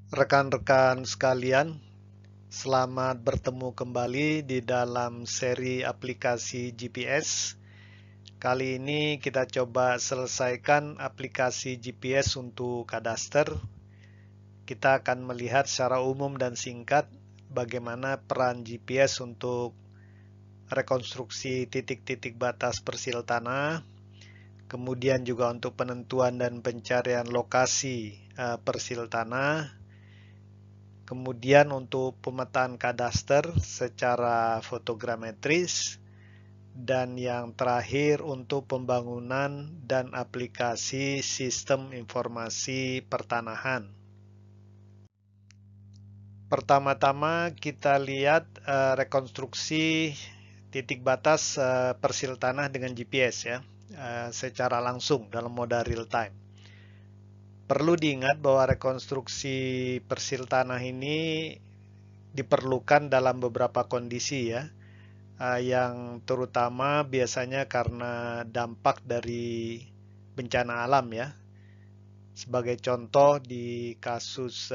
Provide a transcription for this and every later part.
Rekan-rekan sekalian, selamat bertemu kembali di dalam seri aplikasi GPS. Kali ini kita coba selesaikan aplikasi GPS untuk kadaster. Kita akan melihat secara umum dan singkat bagaimana peran GPS untuk rekonstruksi titik-titik batas persil tanah, kemudian juga untuk penentuan dan pencarian lokasi persil tanah, kemudian untuk pemetaan kadaster secara fotogrametris, dan yang terakhir untuk pembangunan dan aplikasi sistem informasi pertanahan. Pertama-tama kita lihat rekonstruksi titik batas persil tanah dengan GPS ya, secara langsung dalam mode real time. Perlu diingat bahwa rekonstruksi persil tanah ini diperlukan dalam beberapa kondisi ya, yang terutama biasanya karena dampak dari bencana alam ya. Sebagai contoh di kasus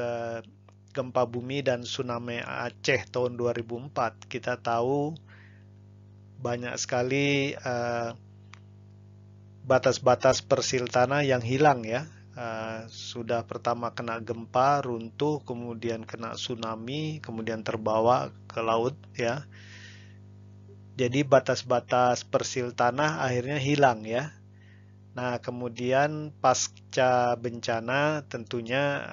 gempa bumi dan tsunami Aceh tahun 2004, kita tahu banyak sekali batas-batas persil tanah yang hilang ya. Sudah pertama kena gempa, runtuh, kemudian kena tsunami, kemudian terbawa ke laut ya. Jadi batas-batas persil tanah akhirnya hilang ya. Nah, kemudian pasca bencana tentunya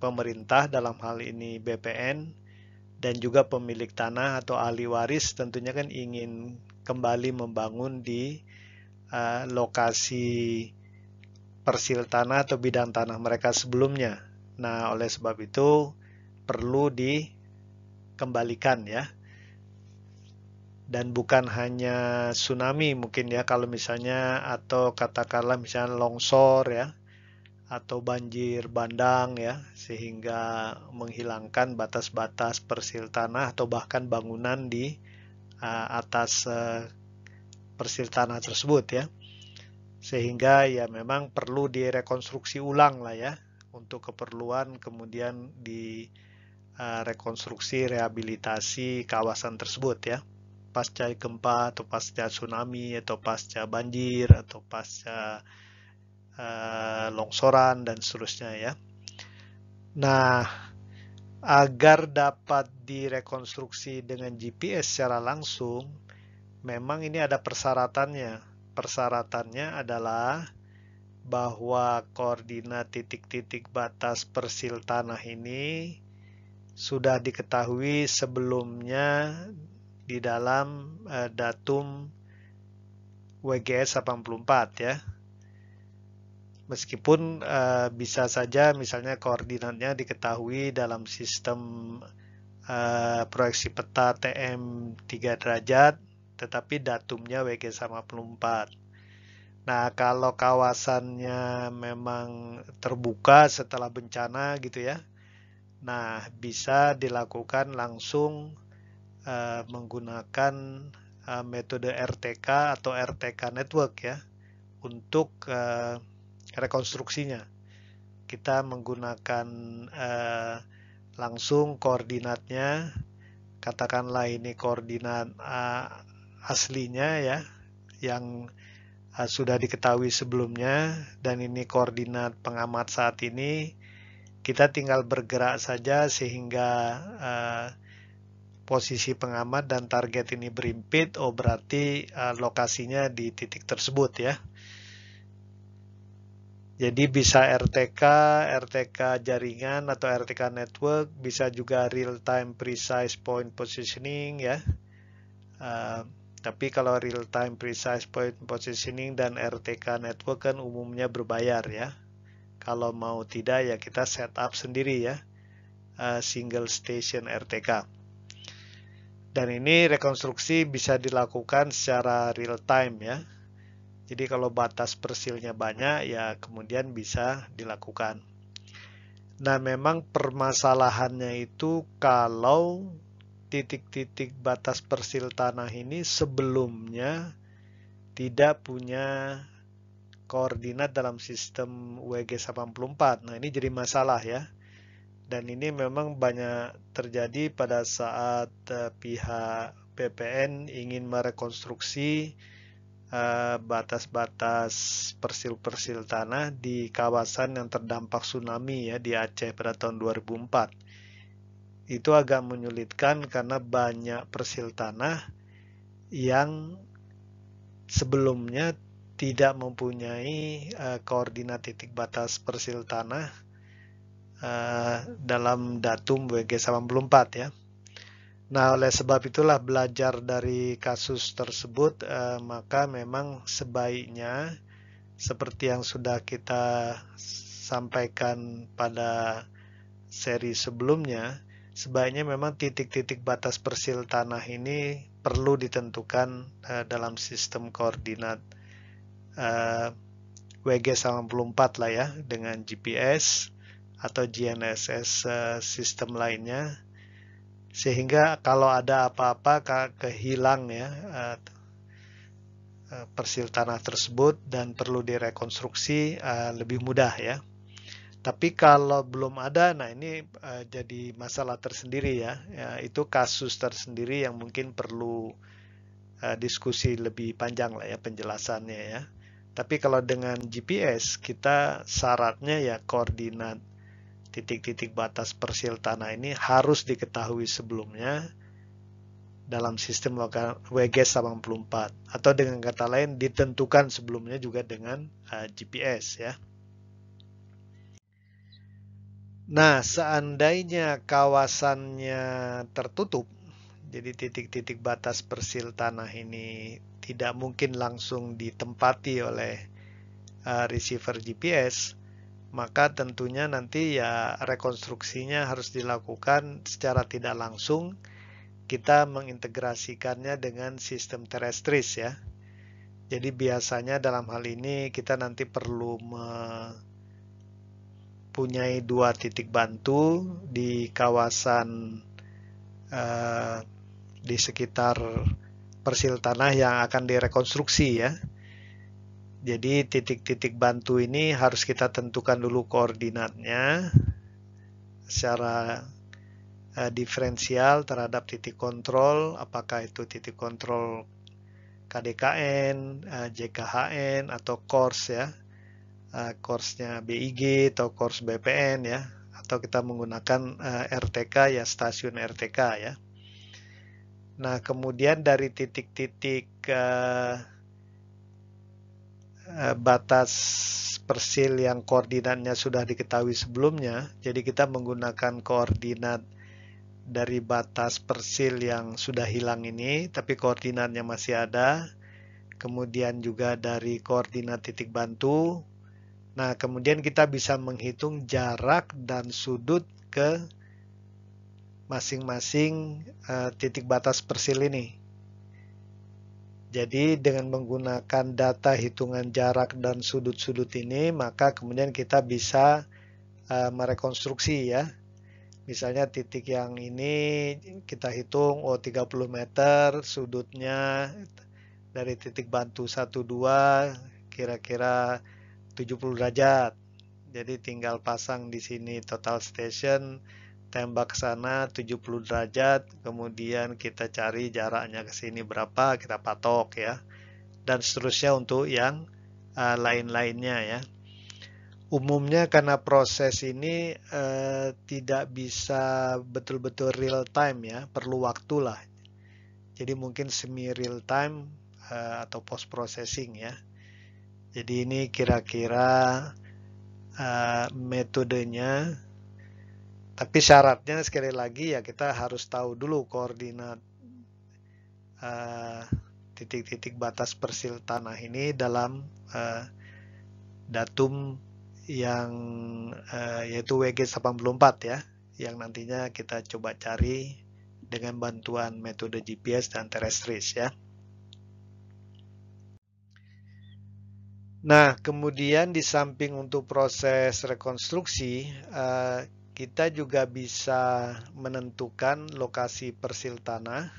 pemerintah dalam hal ini BPN dan juga pemilik tanah atau ahli waris tentunya kan ingin kembali membangun di lokasi persil tanah atau bidang tanah mereka sebelumnya. Nah, oleh sebab itu perlu dikembalikan ya. Dan bukan hanya tsunami mungkin ya, kalau misalnya atau katakanlah misalnya longsor ya, atau banjir bandang ya, sehingga menghilangkan batas-batas persil tanah atau bahkan bangunan di atas persil tanah tersebut ya. Sehingga ya memang perlu direkonstruksi ulang lah ya, untuk keperluan kemudian di rekonstruksi rehabilitasi kawasan tersebut ya, pasca gempa atau pasca tsunami atau pasca banjir atau pasca longsoran dan seterusnya ya. Nah, agar dapat direkonstruksi dengan GPS secara langsung, memang ini ada persyaratannya. Persyaratannya adalah bahwa koordinat titik-titik batas persil tanah ini sudah diketahui sebelumnya di dalam datum WGS 84 ya. Meskipun bisa saja misalnya koordinatnya diketahui dalam sistem proyeksi peta TM 3 derajat, tetapi datumnya WGS 84. Nah, kalau kawasannya memang terbuka setelah bencana gitu ya, nah bisa dilakukan langsung menggunakan metode RTK atau RTK network ya, untuk rekonstruksinya. Kita menggunakan langsung koordinatnya, katakanlah ini koordinat aslinya ya, yang sudah diketahui sebelumnya, dan ini koordinat pengamat saat ini. Kita tinggal bergerak saja sehingga posisi pengamat dan target ini berimpit, oh berarti lokasinya di titik tersebut ya. Jadi bisa RTK, RTK jaringan atau RTK network, bisa juga real time precise point positioning ya. Tapi kalau real time precise point positioning dan RTK network kan umumnya berbayar ya. Kalau mau tidak ya kita setup sendiri ya, single station RTK. Dan ini rekonstruksi bisa dilakukan secara real time ya. Jadi kalau batas persilnya banyak ya kemudian bisa dilakukan. Nah, memang permasalahannya itu kalau titik-titik batas persil tanah ini sebelumnya tidak punya koordinat dalam sistem WG 84. Nah, ini jadi masalah ya. Dan ini memang banyak terjadi pada saat pihak BPN ingin merekonstruksi batas-batas persil-persil tanah di kawasan yang terdampak tsunami ya di Aceh pada tahun 2004. Itu agak menyulitkan karena banyak persil tanah yang sebelumnya tidak mempunyai koordinat titik batas persil tanah dalam datum WG 84 ya. Nah, oleh sebab itulah belajar dari kasus tersebut, maka memang sebaiknya seperti yang sudah kita sampaikan pada seri sebelumnya, sebaiknya memang titik-titik batas persil tanah ini perlu ditentukan dalam sistem koordinat WG 84 lah ya, dengan GPS atau GNSS sistem lainnya, sehingga kalau ada apa-apa kehilang ya persil tanah tersebut dan perlu direkonstruksi lebih mudah ya. Tapi kalau belum ada, nah ini jadi masalah tersendiri ya. Itu kasus tersendiri yang mungkin perlu diskusi lebih panjang lah ya penjelasannya ya. Tapi kalau dengan GPS kita syaratnya ya koordinat titik-titik batas persil tanah ini harus diketahui sebelumnya dalam sistem WG 84 atau dengan kata lain ditentukan sebelumnya juga dengan GPS ya. Nah, seandainya kawasannya tertutup, jadi titik-titik batas persil tanah ini tidak mungkin langsung ditempati oleh receiver GPS, maka tentunya nanti ya rekonstruksinya harus dilakukan secara tidak langsung. Kita mengintegrasikannya dengan sistem terestris ya. Jadi biasanya dalam hal ini kita nanti perlu mempunyai 2 titik bantu di kawasan di sekitar persil tanah yang akan direkonstruksi ya. Jadi titik-titik bantu ini harus kita tentukan dulu koordinatnya secara diferensial terhadap titik kontrol, apakah itu titik kontrol KDKN, JKHN atau CORS ya, CORS-nya BIG atau CORS BPN ya, atau kita menggunakan RTK ya, stasiun RTK ya. Nah, kemudian dari titik-titik batas persil yang koordinatnya sudah diketahui sebelumnya, jadi kita menggunakan koordinat dari batas persil yang sudah hilang ini, tapi koordinatnya masih ada, kemudian juga dari koordinat titik bantu. Nah, kemudian kita bisa menghitung jarak dan sudut ke masing-masing titik batas persil ini. Jadi dengan menggunakan data hitungan jarak dan sudut-sudut ini, maka kemudian kita bisa merekonstruksi ya. Misalnya titik yang ini kita hitung 30 meter, sudutnya dari titik bantu 12 kira-kira 70 derajat. Jadi tinggal pasang di sini total station, tembak ke sana 70 derajat, kemudian kita cari jaraknya ke sini berapa, kita patok ya. Dan seterusnya untuk yang lain-lainnya ya. Umumnya karena proses ini tidak bisa betul-betul real time ya, perlu waktu lah. Jadi mungkin semi real time atau post processing ya. Jadi ini kira-kira metodenya. Tapi syaratnya sekali lagi ya kita harus tahu dulu koordinat titik-titik batas persil tanah ini dalam datum yang yaitu WG 84 ya, yang nantinya kita coba cari dengan bantuan metode GPS dan terestris ya. Nah, kemudian di samping untuk proses rekonstruksi, kita juga bisa menentukan lokasi persil tanah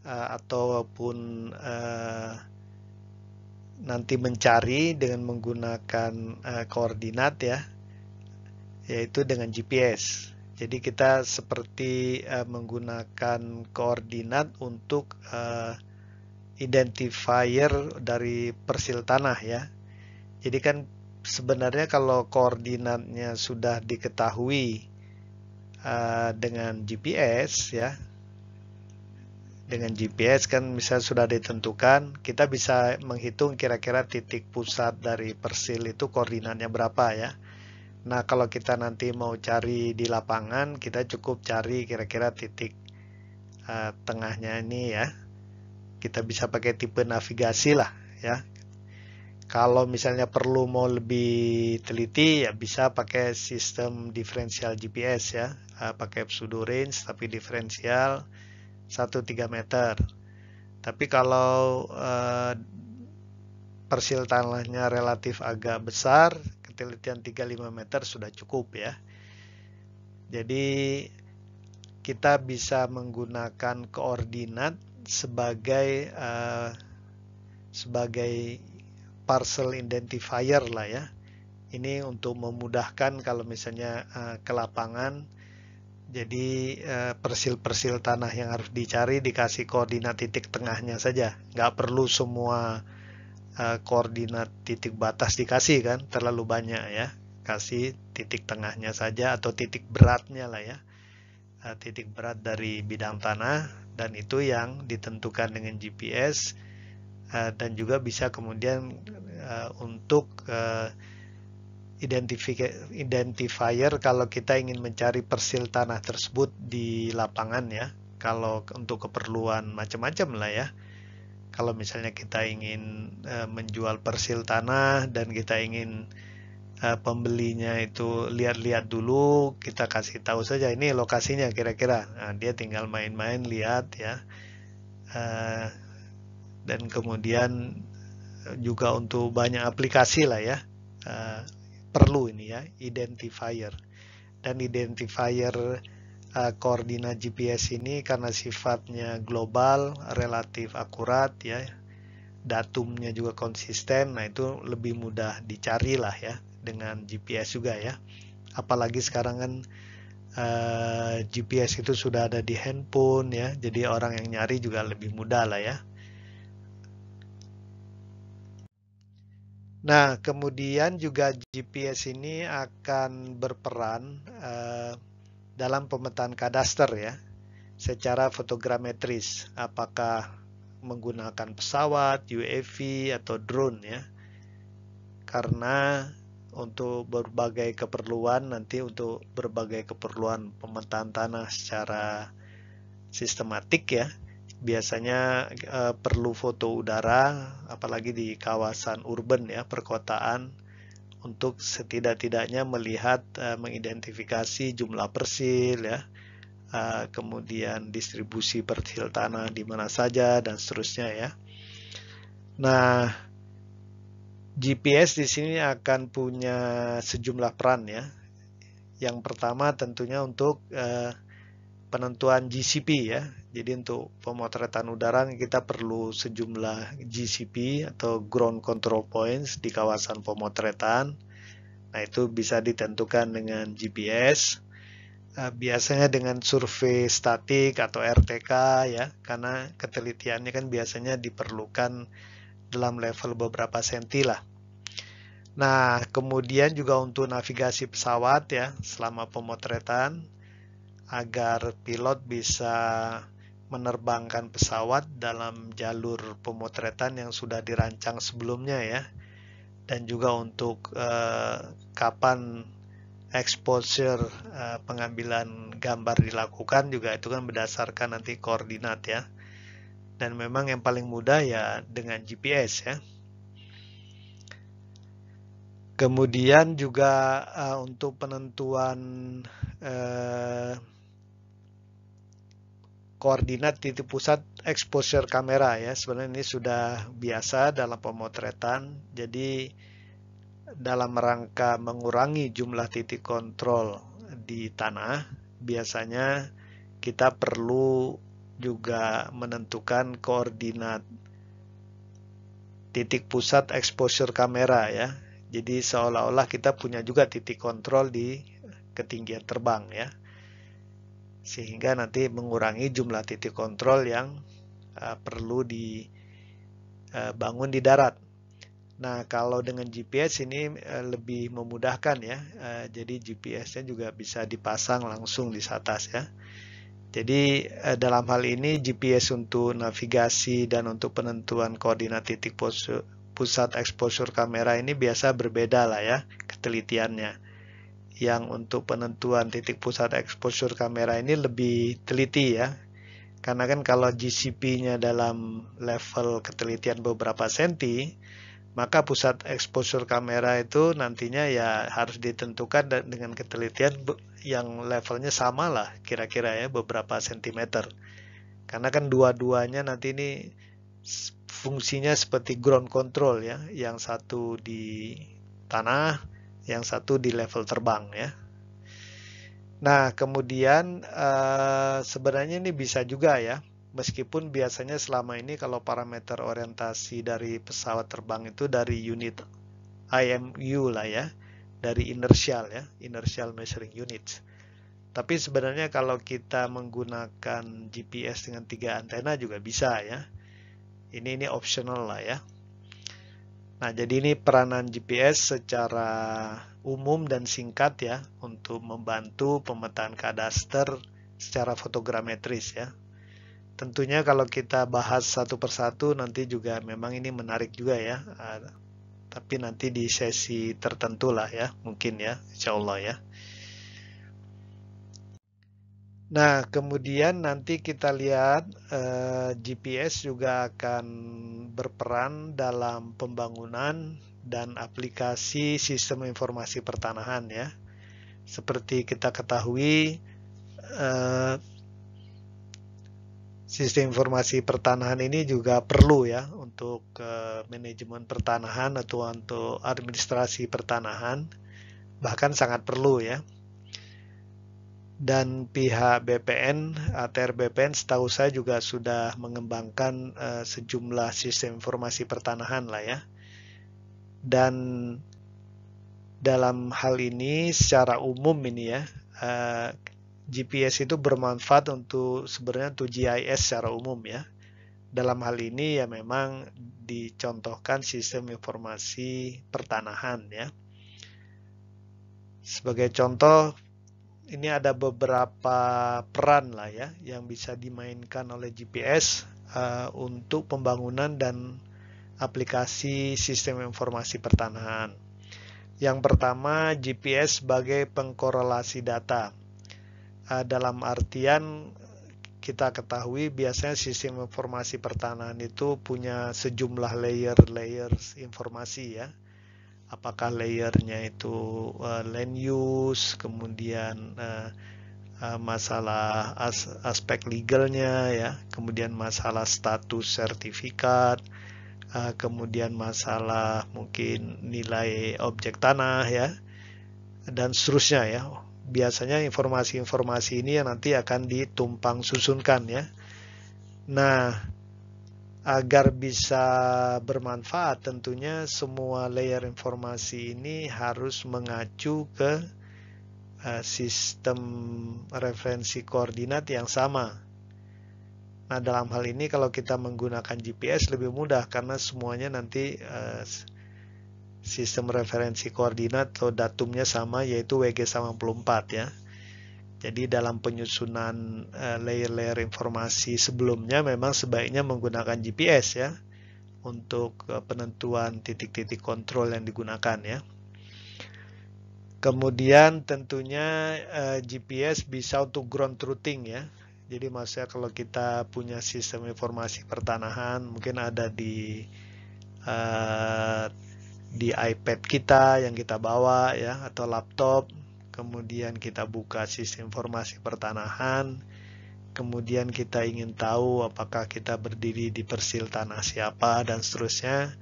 ataupun nanti mencari dengan menggunakan koordinat ya, yaitu dengan GPS. Jadi kita seperti menggunakan koordinat untuk identifier dari persil tanah ya. Jadi kan sebenarnya kalau koordinatnya sudah diketahui dengan GPS ya, dengan GPS kan misalnya sudah ditentukan, kita bisa menghitung kira-kira titik pusat dari persil itu koordinatnya berapa ya. Nah, kalau kita nanti mau cari di lapangan, kita cukup cari kira-kira titik tengahnya ini ya. Kita bisa pakai tipe navigasi lah ya. Kalau misalnya perlu mau lebih teliti, ya bisa pakai sistem diferensial GPS ya. Pakai pseudo range tapi diferensial 1-3 meter. Tapi kalau persil tanahnya relatif agak besar, ketelitian 3-5 meter sudah cukup ya. Jadi kita bisa menggunakan koordinat sebagai parcel identifier lah ya. Ini untuk memudahkan kalau misalnya ke lapangan. Jadi persil-persil tanah yang harus dicari dikasih koordinat titik tengahnya saja. Nggak perlu semua koordinat titik batas dikasih kan, terlalu banyak ya. Kasih titik tengahnya saja atau titik beratnya lah ya. Titik berat dari bidang tanah, dan itu yang ditentukan dengan GPS, dan juga bisa kemudian untuk identifier kalau kita ingin mencari persil tanah tersebut di lapangan ya. Kalau untuk keperluan macam-macam lah ya. Kalau misalnya kita ingin menjual persil tanah dan kita ingin pembelinya itu lihat-lihat dulu, kita kasih tahu saja ini lokasinya kira-kira. Nah, dia tinggal main-main lihat ya. Dan kemudian juga untuk banyak aplikasi lah ya. Perlu ini ya, identifier. Dan identifier koordinat GPS ini karena sifatnya global, relatif akurat ya, datumnya juga konsisten, nah itu lebih mudah dicari lah ya dengan GPS juga ya. Apalagi sekarang kan GPS itu sudah ada di handphone ya, jadi orang yang nyari juga lebih mudah lah ya. Nah, kemudian juga GPS ini akan berperan dalam pemetaan kadaster ya, secara fotogrametris, apakah menggunakan pesawat, UAV, atau drone ya. Karena untuk berbagai keperluan, nanti untuk berbagai keperluan pemetaan tanah secara sistematik ya, biasanya perlu foto udara, apalagi di kawasan urban ya, perkotaan, untuk setidak-tidaknya melihat mengidentifikasi jumlah persil ya, kemudian distribusi persil tanah di mana saja dan seterusnya ya. Nah, GPS di sini akan punya sejumlah peran ya. Yang pertama tentunya untuk penentuan GCP ya. Jadi untuk pemotretan udara kita perlu sejumlah GCP atau Ground Control Points di kawasan pemotretan. Nah, itu bisa ditentukan dengan GPS. Biasanya dengan survei statik atau RTK ya, karena ketelitiannya kan biasanya diperlukan dalam level beberapa senti lah. Nah, kemudian juga untuk navigasi pesawat ya selama pemotretan, agar pilot bisa menerbangkan pesawat dalam jalur pemotretan yang sudah dirancang sebelumnya ya, dan juga untuk kapan exposure pengambilan gambar dilakukan juga itu kan berdasarkan nanti koordinat ya. Dan memang yang paling mudah ya dengan GPS ya. Kemudian juga untuk penentuan koordinat titik pusat exposure kamera ya, sebenarnya ini sudah biasa dalam pemotretan. Jadi dalam rangka mengurangi jumlah titik kontrol di tanah, biasanya kita perlu juga menentukan koordinat titik pusat exposure kamera ya. Jadi seolah-olah kita punya juga titik kontrol di ketinggian terbang ya. sehingga nanti mengurangi jumlah titik kontrol yang perlu dibangun di darat. Nah, kalau dengan GPS ini lebih memudahkan ya. Jadi GPS-nya juga bisa dipasang langsung di atas ya. Jadi dalam hal ini GPS untuk navigasi dan untuk penentuan koordinat titik pusat exposure kamera ini biasa berbeda lah ya ketelitiannya. Yang untuk penentuan titik pusat exposure kamera ini lebih teliti ya. Karena kan kalau GCP-nya dalam level ketelitian beberapa senti, maka pusat exposure kamera itu nantinya ya harus ditentukan dengan ketelitian yang levelnya sama lah kira-kira ya beberapa sentimeter. Karena kan dua-duanya nanti ini fungsinya seperti ground control ya, yang satu di tanah, yang satu di level terbang ya. Nah, kemudian sebenarnya ini bisa juga ya. Meskipun biasanya selama ini kalau parameter orientasi dari pesawat terbang itu dari unit IMU lah ya, dari inertial ya, inertial measuring units. Tapi sebenarnya kalau kita menggunakan GPS dengan 3 antena juga bisa ya. Ini optional lah ya. Nah, jadi ini peranan GPS secara umum dan singkat ya untuk membantu pemetaan kadaster secara fotogrametris ya. Tentunya kalau kita bahas satu persatu nanti juga memang ini menarik juga ya. Tapi nanti di sesi tertentu lah ya, mungkin ya, insya Allah ya. Nah, kemudian nanti kita lihat GPS juga akan berperan dalam pembangunan dan aplikasi sistem informasi pertanahan ya. Seperti kita ketahui, sistem informasi pertanahan ini juga perlu ya untuk manajemen pertanahan atau untuk administrasi pertanahan, bahkan sangat perlu ya. Dan pihak BPN, ATR BPN setahu saya juga sudah mengembangkan sejumlah sistem informasi pertanahan lah ya. Dan dalam hal ini secara umum ini ya, GPS itu bermanfaat untuk sebenarnya untuk GIS secara umum ya. Dalam hal ini ya memang dicontohkan sistem informasi pertanahan ya. Sebagai contoh, ini ada beberapa peran lah ya yang bisa dimainkan oleh GPS untuk pembangunan dan aplikasi sistem informasi pertanahan. Yang pertama, GPS sebagai pengkorelasi data. Dalam artian kita ketahui biasanya sistem informasi pertanahan itu punya sejumlah layer informasi ya. Apakah layernya itu land use, kemudian masalah aspek legalnya ya, kemudian masalah status sertifikat, kemudian masalah mungkin nilai objek tanah ya, dan seterusnya ya. Biasanya informasi-informasi ini yang nanti akan ditumpang susunkan ya. Nah, agar bisa bermanfaat tentunya semua layer informasi ini harus mengacu ke sistem referensi koordinat yang sama. Nah, dalam hal ini kalau kita menggunakan GPS lebih mudah karena semuanya nanti sistem referensi koordinat atau datumnya sama, yaitu WG84 ya. Jadi dalam penyusunan layer-layer informasi sebelumnya memang sebaiknya menggunakan GPS ya untuk penentuan titik-titik kontrol yang digunakan ya. Kemudian tentunya GPS bisa untuk ground truthing ya. Jadi maksudnya kalau kita punya sistem informasi pertanahan mungkin ada di iPad kita yang kita bawa ya, atau laptop, kemudian kita buka sistem informasi pertanahan, kemudian kita ingin tahu apakah kita berdiri di persil tanah siapa dan seterusnya.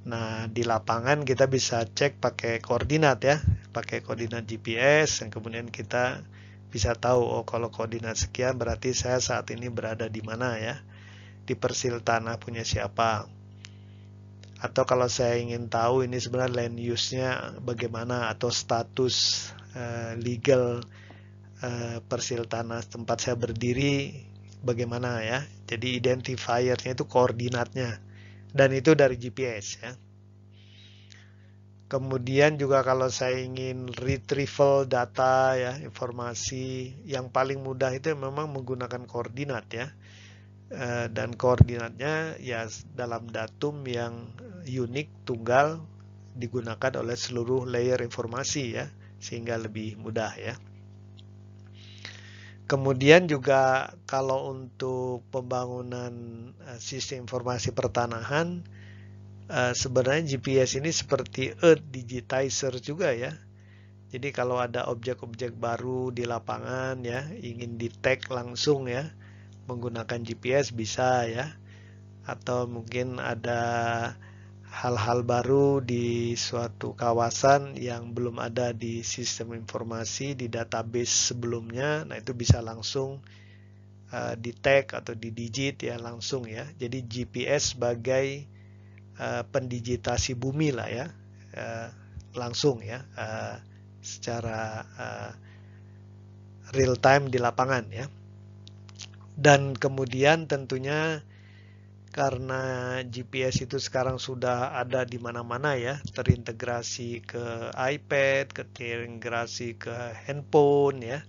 Nah, di lapangan kita bisa cek pakai koordinat ya, pakai koordinat GPS, dan kemudian kita bisa tahu, oh kalau koordinat sekian berarti saya saat ini berada di mana ya, di persil tanah punya siapa. Atau kalau saya ingin tahu ini sebenarnya land use-nya bagaimana atau status legal persil tanah tempat saya berdiri bagaimana ya. Jadi identifiernya itu koordinatnya, dan itu dari GPS ya. Kemudian juga kalau saya ingin retrieval data ya, informasi yang paling mudah itu memang menggunakan koordinat ya. Dan koordinatnya ya dalam datum yang unik tunggal digunakan oleh seluruh layer informasi ya, sehingga lebih mudah ya. Kemudian juga kalau untuk pembangunan sistem informasi pertanahan, sebenarnya GPS ini seperti Earth Digitizer juga ya. Jadi kalau ada objek-objek baru di lapangan ya, ingin di-tag langsung ya, menggunakan GPS bisa ya. Atau mungkin ada hal-hal baru di suatu kawasan yang belum ada di sistem informasi, di database sebelumnya, nah itu bisa langsung di tag atau di digit ya langsung ya. Jadi GPS sebagai pendigitasi bumi lah ya, langsung ya, secara real time di lapangan ya. Dan kemudian tentunya karena GPS itu sekarang sudah ada di mana-mana ya, terintegrasi ke iPad, terintegrasi ke handphone ya.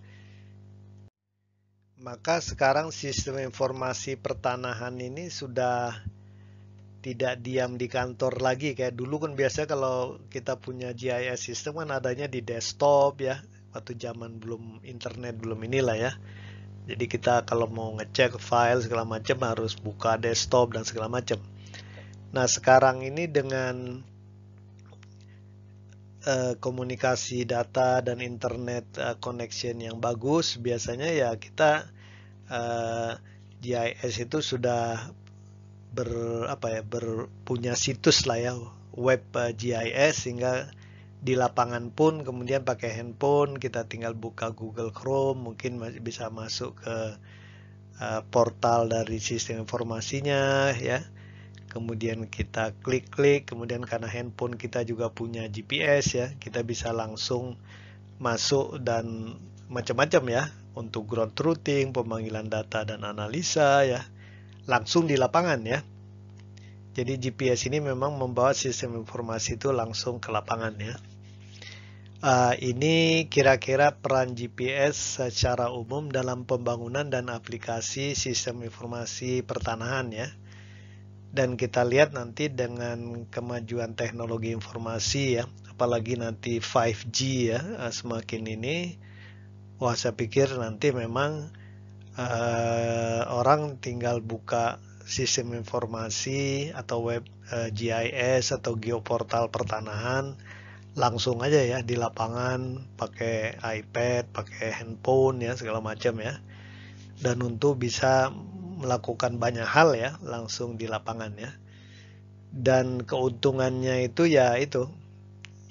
Maka sekarang sistem informasi pertanahan ini sudah tidak diam di kantor lagi kayak dulu kan. Biasa kalau kita punya GIS system kan adanya di desktop ya, waktu zaman belum internet belum inilah ya. Jadi kita kalau mau ngecek file segala macam harus buka desktop dan segala macam. Nah sekarang ini dengan komunikasi data dan internet connection yang bagus, biasanya ya kita GIS itu sudah punya situs lah ya, web GIS, sehingga di lapangan pun kemudian pakai handphone kita tinggal buka Google Chrome, mungkin bisa masuk ke portal dari sistem informasinya ya. Kemudian kita klik-klik, kemudian karena handphone kita juga punya GPS ya, kita bisa langsung masuk dan macam-macam ya, untuk ground truthing, pemanggilan data dan analisa ya, langsung di lapangan ya. Jadi GPS ini memang membawa sistem informasi itu langsung ke lapangan ya. Ini kira-kira peran GPS secara umum dalam pembangunan dan aplikasi sistem informasi pertanahan ya. Dan kita lihat nanti dengan kemajuan teknologi informasi ya, apalagi nanti 5G ya, semakin ini, wah saya pikir nanti memang orang tinggal buka sistem informasi atau web GIS atau geoportal pertanahan langsung aja ya di lapangan, pakai iPad, pakai handphone ya segala macam ya. Dan untuk bisa melakukan banyak hal ya langsung di lapangan ya. Dan keuntungannya itu ya itu,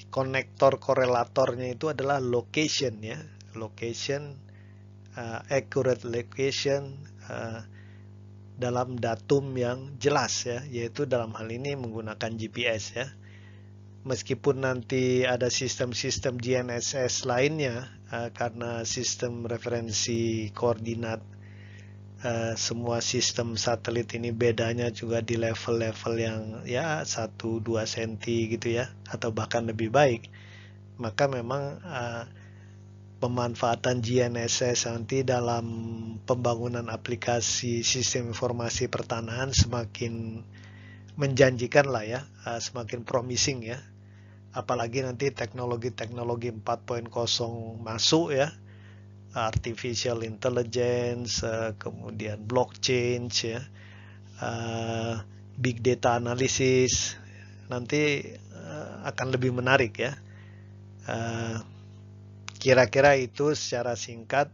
konektor korelatornya itu adalah location ya, location, accurate location dalam datum yang jelas ya, yaitu dalam hal ini menggunakan GPS ya. Meskipun nanti ada sistem-sistem GNSS lainnya, karena sistem referensi koordinat semua sistem satelit ini bedanya juga di level-level yang ya 1-2 cm gitu ya, atau bahkan lebih baik. Maka memang pemanfaatan GNSS nanti dalam pembangunan aplikasi sistem informasi pertanahan semakin menjanjikan lah ya, semakin promising ya. Apalagi nanti teknologi-teknologi 4.0 masuk ya, artificial intelligence, kemudian blockchain ya, big data analysis, nanti akan lebih menarik ya. Kira-kira itu secara singkat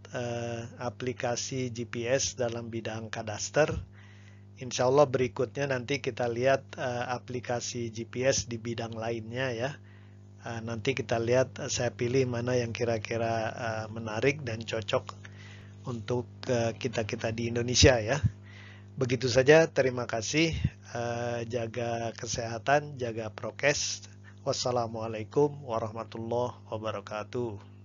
aplikasi GPS dalam bidang kadaster. Insya Allah berikutnya nanti kita lihat aplikasi GPS di bidang lainnya ya. Nanti kita lihat, saya pilih mana yang kira-kira menarik dan cocok untuk kita-kita di Indonesia ya. Begitu saja, terima kasih. Jaga kesehatan, jaga prokes. Wassalamualaikum warahmatullahi wabarakatuh.